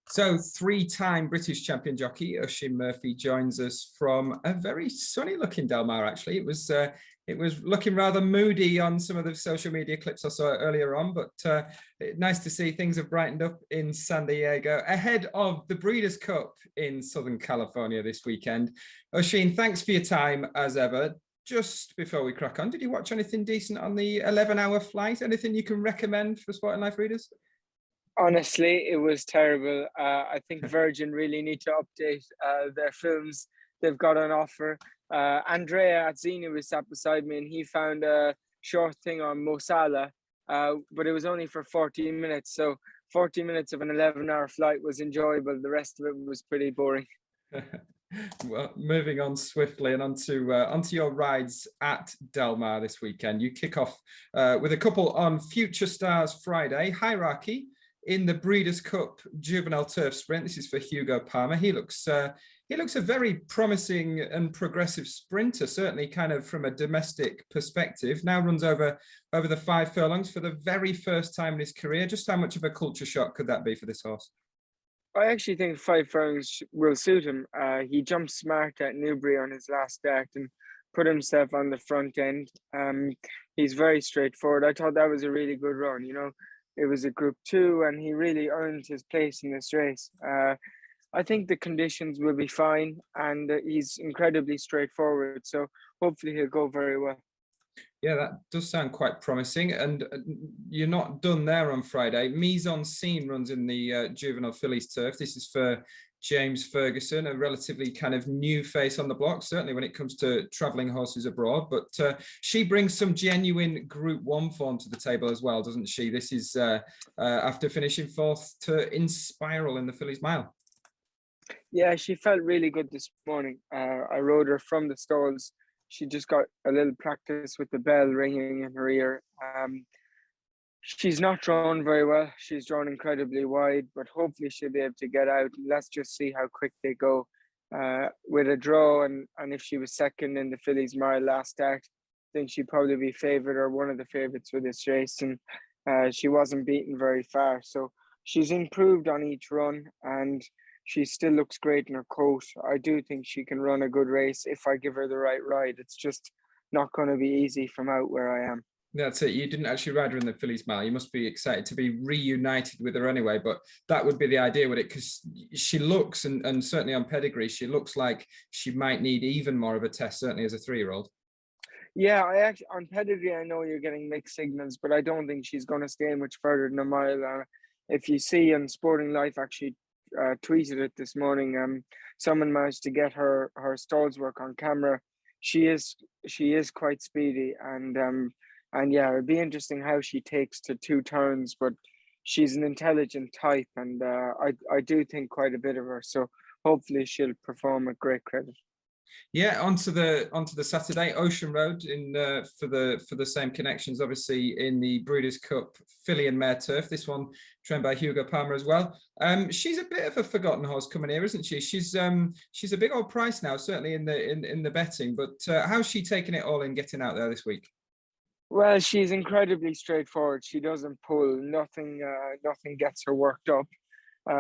So, three-time British champion jockey Oisin Murphy joins us from a very sunny-looking Del Mar. Actually, it was looking rather moody on some of the social media clips I saw earlier on, but nice to see things have brightened up in San Diego ahead of the Breeders' Cup in Southern California this weekend. Oisin, thanks for your time as ever. Just before we crack on, did you watch anything decent on the 11-hour flight? Anything you can recommend for Sport and Life readers? Honestly, it was terrible. I think Virgin really need to update their films they've got on offer. Andrea Azzini was sat beside me and he found a short thing on Mo Salah, but it was only for 14 minutes. So 40 minutes of an 11-hour flight was enjoyable. The rest of it was pretty boring. Well, moving on swiftly and onto your rides at Del Mar this weekend. You kick off with a couple on Future Stars Friday. Hierarchy in the Breeders' Cup Juvenile Turf Sprint. This is for Hugo Palmer. He looks a very promising and progressive sprinter, certainly kind of from a domestic perspective. Now runs over the 5 furlongs for the very first time in his career. Just how much of a culture shock could that be for this horse? I actually think 5 furlongs will suit him. He jumped smart at Newbury on his last start and put himself on the front end. He's very straightforward. I thought that was a really good run. It was a Group 2 and he really earned his place in this race. I think the conditions will be fine and he's incredibly straightforward. So hopefully he'll go very well. Yeah, that does sound quite promising. And you're not done there on Friday. Mise runs in the Juvenile Fillies Turf. This is for James Ferguson, a relatively kind of new face on the block, certainly when it comes to travelling horses abroad. But she brings some genuine Group 1 form to the table as well, doesn't she? This is after finishing 4th in Spiral in the Fillies Mile. Yeah, she felt really good this morning. I rode her from the stalls. She just got a little practice with the bell ringing in her ear. She's not drawn very well. She's drawn incredibly wide, but hopefully she'll be able to get out. Let's just see how quick they go with a draw. And if she was second in the Fillies Mile last start, I think she'd probably be favoured or one of the favourites for this race. And she wasn't beaten very far. So she's improved on each run and she still looks great in her coat. I do think she can run a good race if I give her the right ride. It's just not going to be easy from out where I am. That's it. You didn't actually ride her in the Fillies Mile. You must be excited to be reunited with her anyway. But that would be the idea with it, because she looks, and certainly on pedigree, she looks like she might need even more of a test, certainly as a 3-year-old. Yeah, I actually on pedigree, I know you're getting mixed signals, but I don't think she's going to stay much further than a mile. If you see on Sporting Life, actually tweeted it this morning. Someone managed to get her stalls work on camera. She is quite speedy, and yeah, it'd be interesting how she takes to 2 turns, but she's an intelligent type, and I do think quite a bit of her. So hopefully she'll perform at great credit. Yeah, onto the Saturday, Ocean Road for the same connections, obviously in the Breeders' Cup filly and mare turf. This one trained by Hugo Palmer as well. She's a bit of a forgotten horse coming here, isn't she? She's a big old price now, certainly in the betting. But how's she taking it all in getting out there this week? Well, she's incredibly straightforward. She doesn't pull. Nothing gets her worked up.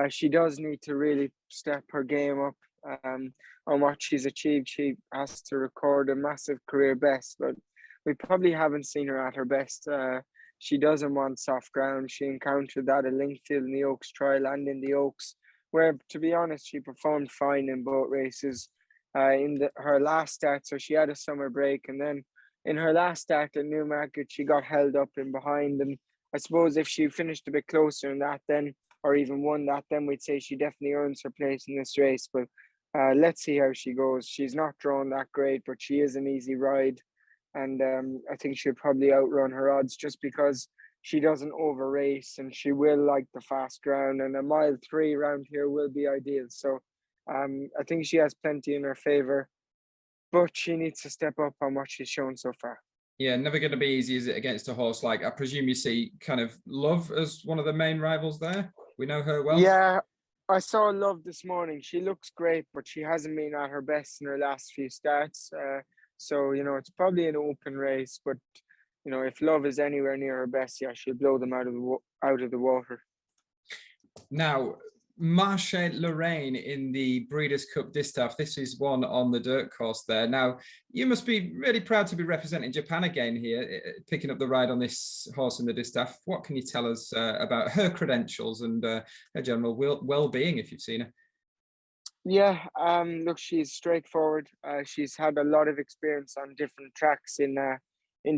She does need to really step her game up on what she's achieved. She has to record a massive career best, but we probably haven't seen her at her best. She doesn't want soft ground. She encountered that at Linkfield in the Oaks trial and in the Oaks, where, to be honest, she performed fine in both races. Her last start, so she had a summer break, and then in her last start at Newmarket, she got held up in behind. And I suppose if she finished a bit closer in that, then, or even won that, then we'd say she definitely earns her place in this race. But let's see how she goes. She's not drawn that great, but she is an easy ride. And I think she'll probably outrun her odds just because she doesn't over race and she will like the fast ground. And a mile 3 round here will be ideal. So I think she has plenty in her favour, but she needs to step up on what she's shown so far. Yeah, never going to be easy, is it, against a horse like, I presume you see kind of Love as one of the main rivals there? We know her well. Yeah, I saw Love this morning. She looks great, but she hasn't been at her best in her last few starts. So, it's probably an open race, but, if Love is anywhere near her best, yeah, she'll blow them out of the water. Now, Marche Lorraine in the Breeders' Cup Distaff. This is one on the dirt course there. Now, you must be really proud to be representing Japan again here, picking up the ride on this horse in the Distaff. What can you tell us about her credentials and her general well-being, if you've seen her? Yeah, look, she's straightforward. She's had a lot of experience on different tracks in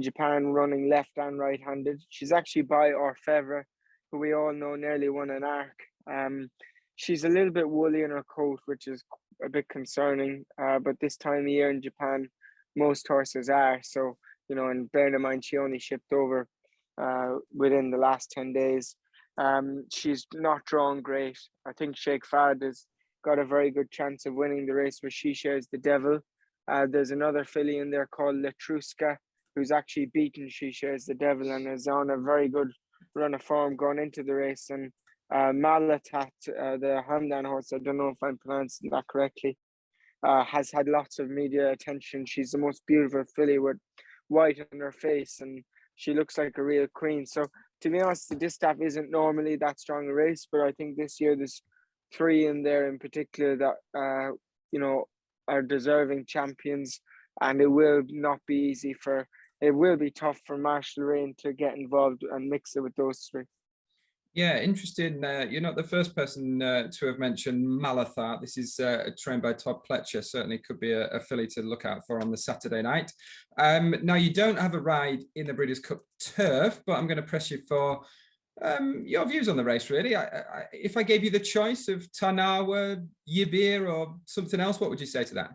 Japan, running left and right-handed. She's actually by Orfevre, who we all know nearly won an arc. She's a little bit woolly in her coat, which is a bit concerning. But this time of year in Japan, most horses are. So, and bearing in mind she only shipped over within the last 10 days. She's not drawn great. I think Sheikh Fahd is got a very good chance of winning the race where She Shares the Devil. There's another filly in there called Letruska, who's actually beaten She Shares the Devil and is on a very good run of form going into the race. And Malatat, the Hamdan horse, I don't know if I'm pronouncing that correctly, has had lots of media attention. She's the most beautiful filly with white on her face, and she looks like a real queen. So to be honest, the Distaff isn't normally that strong a race, but I think this year there's 3 in there in particular that are deserving champions, and it will not be easy it will be tough for Marche Lorraine to get involved and mix it with those 3. Yeah, interesting. You're not the first person to have mentioned Malathat. This is trained by Todd Pletcher. Certainly could be a filly to look out for on the Saturday night. Now, you don't have a ride in the Breeders' Cup turf, but I'm going to press you for your views on the race, really. If I gave you the choice of Tanawa, Yibir, or something else, what would you say to that?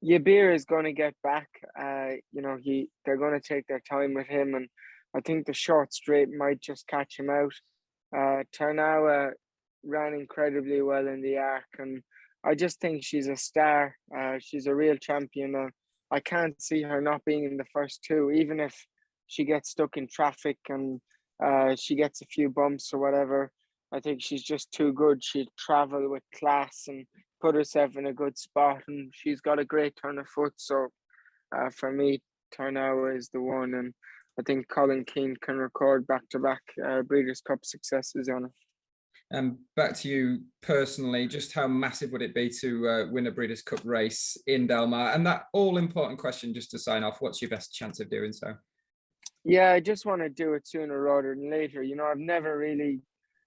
Yibir is going to get back. They're going to take their time with him, and I think the short straight might just catch him out. Tanawa ran incredibly well in the arc, and I just think she's a star. She's a real champion, and I can't see her not being in the first 2, even if she gets stuck in traffic and she gets a few bumps or whatever. I think she's just too good. She'd travel with class and put herself in a good spot, and she's got a great turn of foot. So for me, Tanawa is the one, and I think Colin Keane can record back-to-back Breeders' Cup successes on it. And back to you personally, just how massive would it be to win a Breeders' Cup race in Del Mar? And that all-important question, just to sign off, what's your best chance of doing so? Yeah, I just want to do it sooner rather than later. I've never really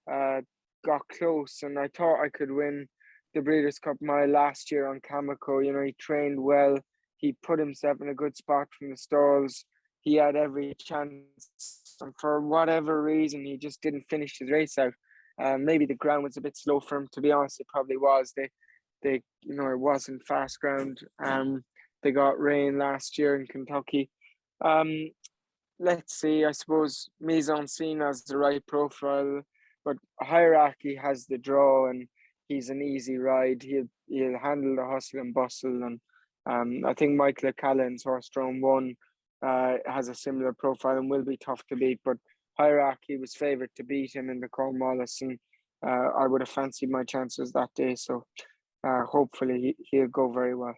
got close, and I thought I could win the Breeders' Cup Mile last year on Kamiko. He trained well. He put himself in a good spot from the stalls. He had every chance, and for whatever reason, he just didn't finish his race out. Maybe the ground was a bit slow for him. To be honest, it probably was. It wasn't fast ground. They got rain last year in Kentucky. Let's see. I suppose Mise has the right profile, but Hierarchy has the draw, and he's an easy ride. He'll handle the hustle and bustle, and I think Michael O'Callaghan's horse Drone 1 has a similar profile and will be tough to beat. But Hierarchy was favoured to beat him in the Cornwallis, and I would have fancied my chances that day. So hopefully he'll go very well.